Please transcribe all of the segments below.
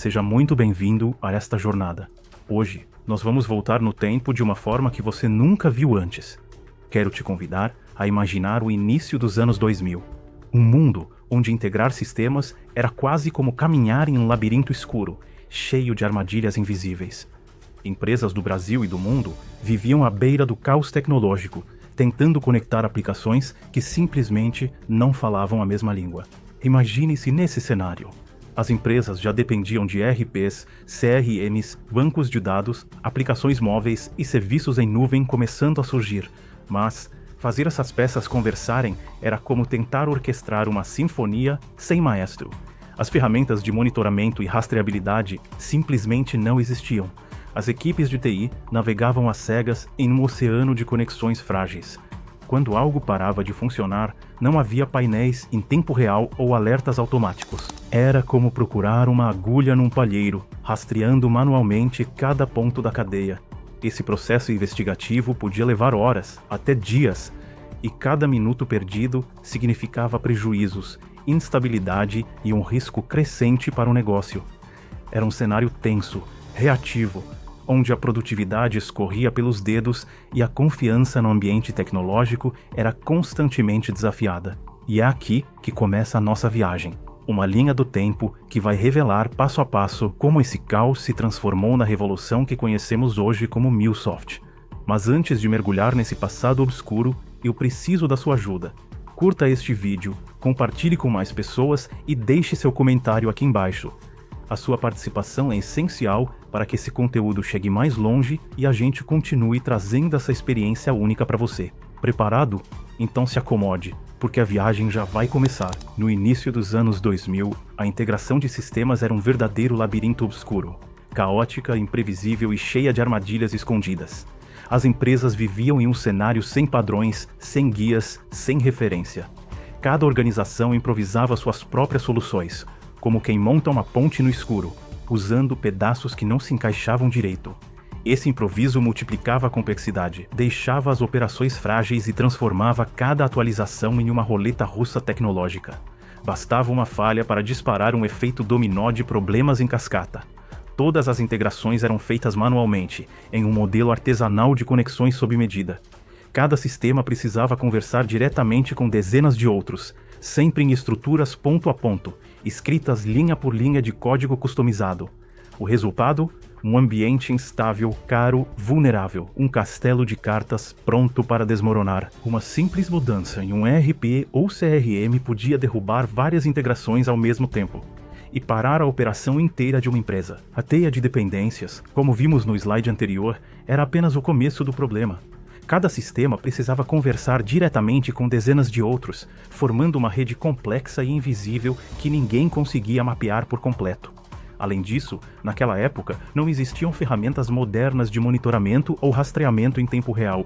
Seja muito bem-vindo a esta jornada. Hoje, nós vamos voltar no tempo de uma forma que você nunca viu antes. Quero te convidar a imaginar o início dos anos 2000. Um mundo onde integrar sistemas era quase como caminhar em um labirinto escuro, cheio de armadilhas invisíveis. Empresas do Brasil e do mundo viviam à beira do caos tecnológico, tentando conectar aplicações que simplesmente não falavam a mesma língua. Imagine-se nesse cenário. As empresas já dependiam de ERPs, CRMs, bancos de dados, aplicações móveis e serviços em nuvem começando a surgir, mas fazer essas peças conversarem era como tentar orquestrar uma sinfonia sem maestro. As ferramentas de monitoramento e rastreabilidade simplesmente não existiam. As equipes de TI navegavam às cegas em um oceano de conexões frágeis. Quando algo parava de funcionar, não havia painéis em tempo real ou alertas automáticos. Era como procurar uma agulha num palheiro, rastreando manualmente cada ponto da cadeia. Esse processo investigativo podia levar horas, até dias, e cada minuto perdido significava prejuízos, instabilidade e um risco crescente para o negócio. Era um cenário tenso, reativo, onde a produtividade escorria pelos dedos e a confiança no ambiente tecnológico era constantemente desafiada. E é aqui que começa a nossa viagem. Uma linha do tempo que vai revelar passo a passo como esse caos se transformou na revolução que conhecemos hoje como MuleSoft. Mas antes de mergulhar nesse passado obscuro, eu preciso da sua ajuda. Curta este vídeo, compartilhe com mais pessoas e deixe seu comentário aqui embaixo. A sua participação é essencial para que esse conteúdo chegue mais longe e a gente continue trazendo essa experiência única para você. Preparado? Então se acomode, porque a viagem já vai começar. No início dos anos 2000, a integração de sistemas era um verdadeiro labirinto obscuro, caótica, imprevisível e cheia de armadilhas escondidas. As empresas viviam em um cenário sem padrões, sem guias, sem referência. Cada organização improvisava suas próprias soluções, como quem monta uma ponte no escuro, usando pedaços que não se encaixavam direito. Esse improviso multiplicava a complexidade, deixava as operações frágeis e transformava cada atualização em uma roleta russa tecnológica. Bastava uma falha para disparar um efeito dominó de problemas em cascata. Todas as integrações eram feitas manualmente, em um modelo artesanal de conexões sob medida. Cada sistema precisava conversar diretamente com dezenas de outros, sempre em estruturas ponto a ponto, escritas linha por linha de código customizado. O resultado? Um ambiente instável, caro, vulnerável, um castelo de cartas pronto para desmoronar. Uma simples mudança em um ERP ou CRM podia derrubar várias integrações ao mesmo tempo e parar a operação inteira de uma empresa. A teia de dependências, como vimos no slide anterior, era apenas o começo do problema. Cada sistema precisava conversar diretamente com dezenas de outros, formando uma rede complexa e invisível que ninguém conseguia mapear por completo. Além disso, naquela época, não existiam ferramentas modernas de monitoramento ou rastreamento em tempo real.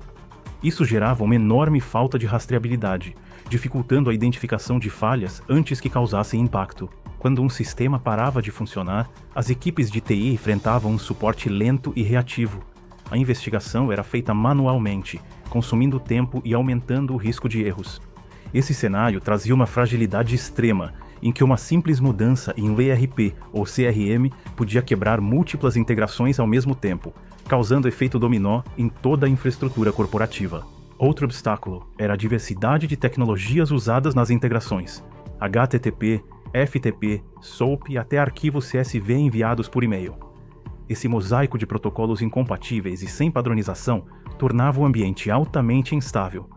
Isso gerava uma enorme falta de rastreabilidade, dificultando a identificação de falhas antes que causassem impacto. Quando um sistema parava de funcionar, as equipes de TI enfrentavam um suporte lento e reativo. A investigação era feita manualmente, consumindo tempo e aumentando o risco de erros. Esse cenário trazia uma fragilidade extrema, em que uma simples mudança em um ERP ou CRM podia quebrar múltiplas integrações ao mesmo tempo, causando efeito dominó em toda a infraestrutura corporativa. Outro obstáculo era a diversidade de tecnologias usadas nas integrações. HTTP, FTP, SOAP e até arquivos CSV enviados por e-mail. Esse mosaico de protocolos incompatíveis e sem padronização tornava o ambiente altamente instável.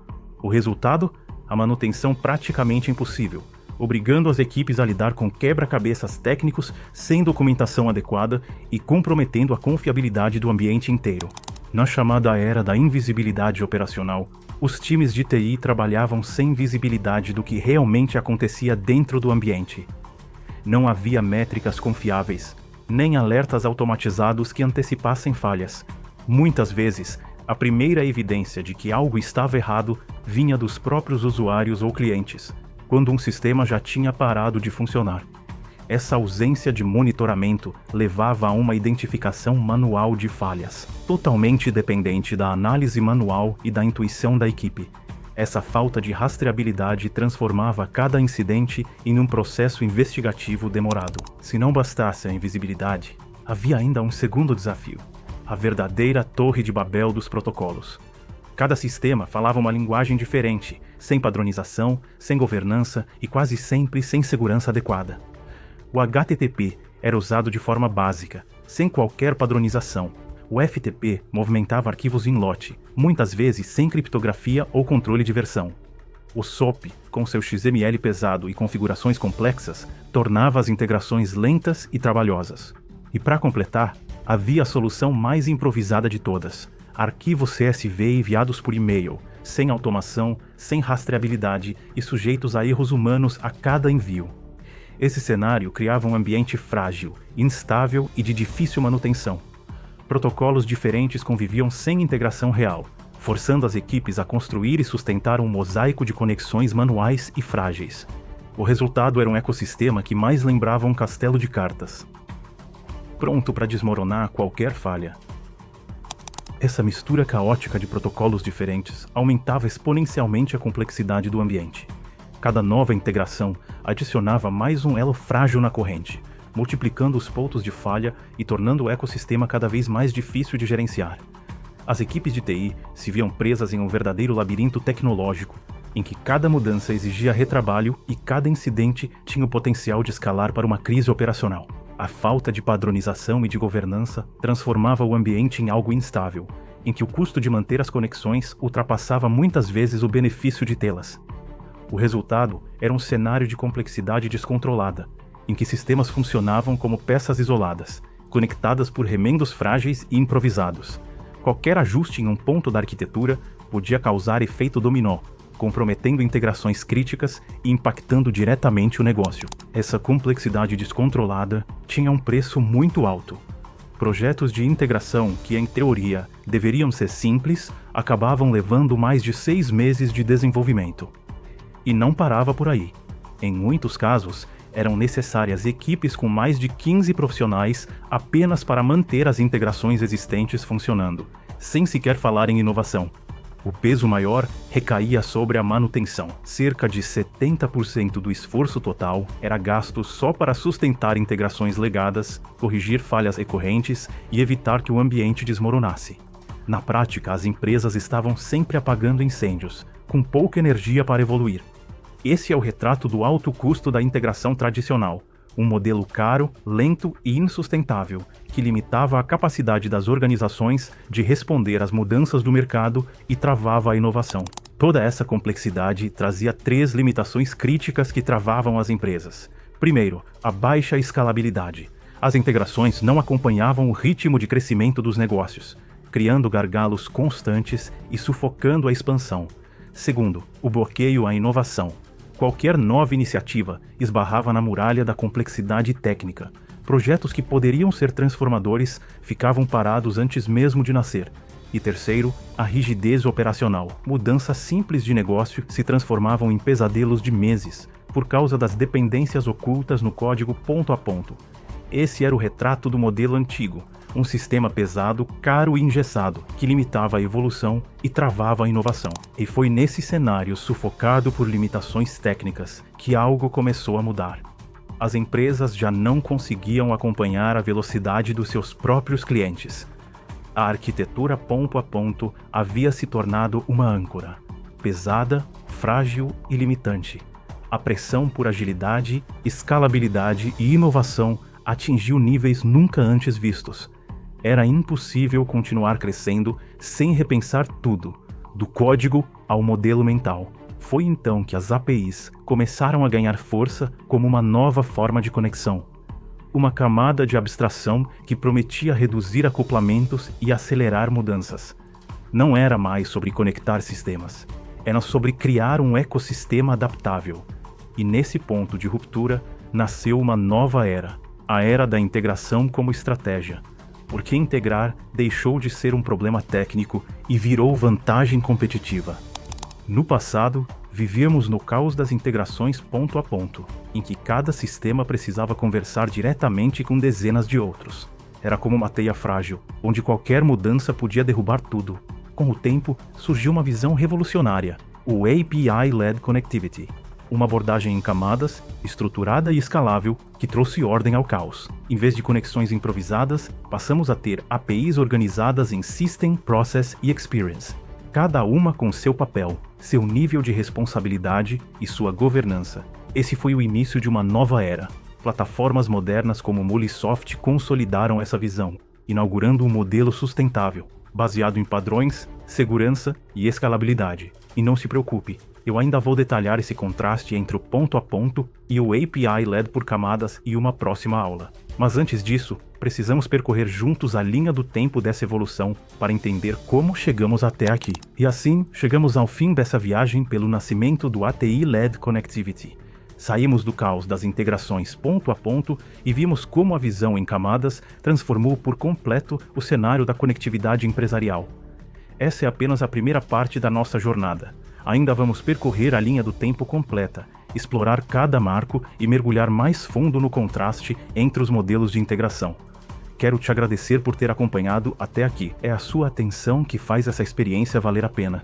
O resultado? A manutenção praticamente impossível, obrigando as equipes a lidar com quebra-cabeças técnicos sem documentação adequada e comprometendo a confiabilidade do ambiente inteiro. Na chamada era da invisibilidade operacional, os times de TI trabalhavam sem visibilidade do que realmente acontecia dentro do ambiente. Não havia métricas confiáveis, nem alertas automatizados que antecipassem falhas. Muitas vezes, a primeira evidência de que algo estava errado vinha dos próprios usuários ou clientes, quando um sistema já tinha parado de funcionar. Essa ausência de monitoramento levava a uma identificação manual de falhas, totalmente dependente da análise manual e da intuição da equipe. Essa falta de rastreabilidade transformava cada incidente em um processo investigativo demorado. Se não bastasse a invisibilidade, havia ainda um segundo desafio: a verdadeira Torre de Babel dos protocolos. Cada sistema falava uma linguagem diferente, sem padronização, sem governança e quase sempre sem segurança adequada. O HTTP era usado de forma básica, sem qualquer padronização. O FTP movimentava arquivos em lote, muitas vezes sem criptografia ou controle de versão. O SOAP, com seu XML pesado e configurações complexas, tornava as integrações lentas e trabalhosas. E para completar, havia a solução mais improvisada de todas: arquivos CSV enviados por e-mail, sem automação, sem rastreabilidade e sujeitos a erros humanos a cada envio. Esse cenário criava um ambiente frágil, instável e de difícil manutenção. Protocolos diferentes conviviam sem integração real, forçando as equipes a construir e sustentar um mosaico de conexões manuais e frágeis. O resultado era um ecossistema que mais lembrava um castelo de cartas, pronto para desmoronar a qualquer falha. Essa mistura caótica de protocolos diferentes aumentava exponencialmente a complexidade do ambiente. Cada nova integração adicionava mais um elo frágil na corrente, multiplicando os pontos de falha e tornando o ecossistema cada vez mais difícil de gerenciar. As equipes de TI se viam presas em um verdadeiro labirinto tecnológico, em que cada mudança exigia retrabalho e cada incidente tinha o potencial de escalar para uma crise operacional. A falta de padronização e de governança transformava o ambiente em algo instável, em que o custo de manter as conexões ultrapassava muitas vezes o benefício de tê-las. O resultado era um cenário de complexidade descontrolada, em que sistemas funcionavam como peças isoladas, conectadas por remendos frágeis e improvisados. Qualquer ajuste em um ponto da arquitetura podia causar efeito dominó, comprometendo integrações críticas e impactando diretamente o negócio. Essa complexidade descontrolada tinha um preço muito alto. Projetos de integração que, em teoria, deveriam ser simples, acabavam levando mais de 6 meses de desenvolvimento. E não parava por aí. Em muitos casos, eram necessárias equipes com mais de 15 profissionais apenas para manter as integrações existentes funcionando, sem sequer falar em inovação. O peso maior recaía sobre a manutenção. Cerca de 70% do esforço total era gasto só para sustentar integrações legadas, corrigir falhas recorrentes e evitar que o ambiente desmoronasse. Na prática, as empresas estavam sempre apagando incêndios, com pouca energia para evoluir. Esse é o retrato do alto custo da integração tradicional, um modelo caro, lento e insustentável, que limitava a capacidade das organizações de responder às mudanças do mercado e travava a inovação. Toda essa complexidade trazia 3 limitações críticas que travavam as empresas. Primeiro, a baixa escalabilidade. As integrações não acompanhavam o ritmo de crescimento dos negócios, criando gargalos constantes e sufocando a expansão. Segundo, o bloqueio à inovação. Qualquer nova iniciativa esbarrava na muralha da complexidade técnica. Projetos que poderiam ser transformadores ficavam parados antes mesmo de nascer. E terceiro, a rigidez operacional. Mudanças simples de negócio se transformavam em pesadelos de meses, por causa das dependências ocultas no código ponto a ponto. Esse era o retrato do modelo antigo, um sistema pesado, caro e engessado, que limitava a evolução e travava a inovação. E foi nesse cenário sufocado por limitações técnicas que algo começou a mudar. As empresas já não conseguiam acompanhar a velocidade dos seus próprios clientes. A arquitetura ponto a ponto havia se tornado uma âncora, pesada, frágil e limitante. A pressão por agilidade, escalabilidade e inovação atingiu níveis nunca antes vistos. Era impossível continuar crescendo sem repensar tudo, do código ao modelo mental. Foi então que as APIs começaram a ganhar força como uma nova forma de conexão. Uma camada de abstração que prometia reduzir acoplamentos e acelerar mudanças. Não era mais sobre conectar sistemas, era sobre criar um ecossistema adaptável. E nesse ponto de ruptura, nasceu uma nova era, a era da integração como estratégia. Porque integrar deixou de ser um problema técnico e virou vantagem competitiva. No passado, vivíamos no caos das integrações ponto a ponto, em que cada sistema precisava conversar diretamente com dezenas de outros. Era como uma teia frágil, onde qualquer mudança podia derrubar tudo. Com o tempo, surgiu uma visão revolucionária: o API-led Connectivity, uma abordagem em camadas, estruturada e escalável, que trouxe ordem ao caos. Em vez de conexões improvisadas, passamos a ter APIs organizadas em System, Process e Experience, cada uma com seu papel, seu nível de responsabilidade e sua governança. Esse foi o início de uma nova era. Plataformas modernas como Mulesoft consolidaram essa visão, inaugurando um modelo sustentável, baseado em padrões, segurança e escalabilidade. E não se preocupe, eu ainda vou detalhar esse contraste entre o ponto a ponto e o API-led por camadas em uma próxima aula. Mas antes disso, precisamos percorrer juntos a linha do tempo dessa evolução para entender como chegamos até aqui. E assim, chegamos ao fim dessa viagem pelo nascimento do ATI-led Connectivity. Saímos do caos das integrações ponto a ponto e vimos como a visão em camadas transformou por completo o cenário da conectividade empresarial. Essa é apenas a primeira parte da nossa jornada. Ainda vamos percorrer a linha do tempo completa, explorar cada marco e mergulhar mais fundo no contraste entre os modelos de integração. Quero te agradecer por ter acompanhado até aqui. É a sua atenção que faz essa experiência valer a pena.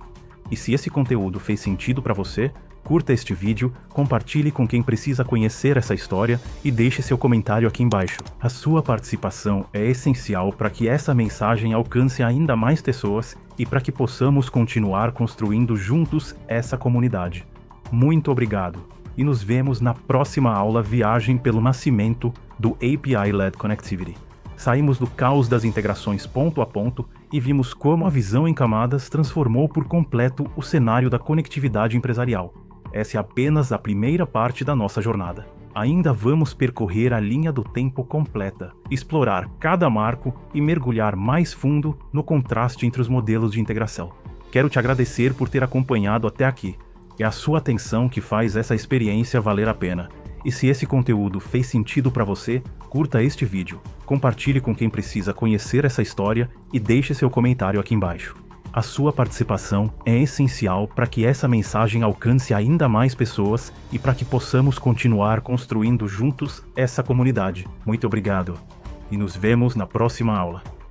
E se esse conteúdo fez sentido para você, curta este vídeo, compartilhe com quem precisa conhecer essa história e deixe seu comentário aqui embaixo. A sua participação é essencial para que essa mensagem alcance ainda mais pessoas e para que possamos continuar construindo juntos essa comunidade. Muito obrigado e nos vemos na próxima aula Viagem pelo Nascimento do API-led Connectivity. Saímos do caos das integrações ponto a ponto e vimos como a visão em camadas transformou por completo o cenário da conectividade empresarial. Essa é apenas a primeira parte da nossa jornada. Ainda vamos percorrer a linha do tempo completa, explorar cada marco e mergulhar mais fundo no contraste entre os modelos de integração. Quero te agradecer por ter acompanhado até aqui. É a sua atenção que faz essa experiência valer a pena. E se esse conteúdo fez sentido para você, curta este vídeo, compartilhe com quem precisa conhecer essa história e deixe seu comentário aqui embaixo. A sua participação é essencial para que essa mensagem alcance ainda mais pessoas e para que possamos continuar construindo juntos essa comunidade. Muito obrigado e nos vemos na próxima aula.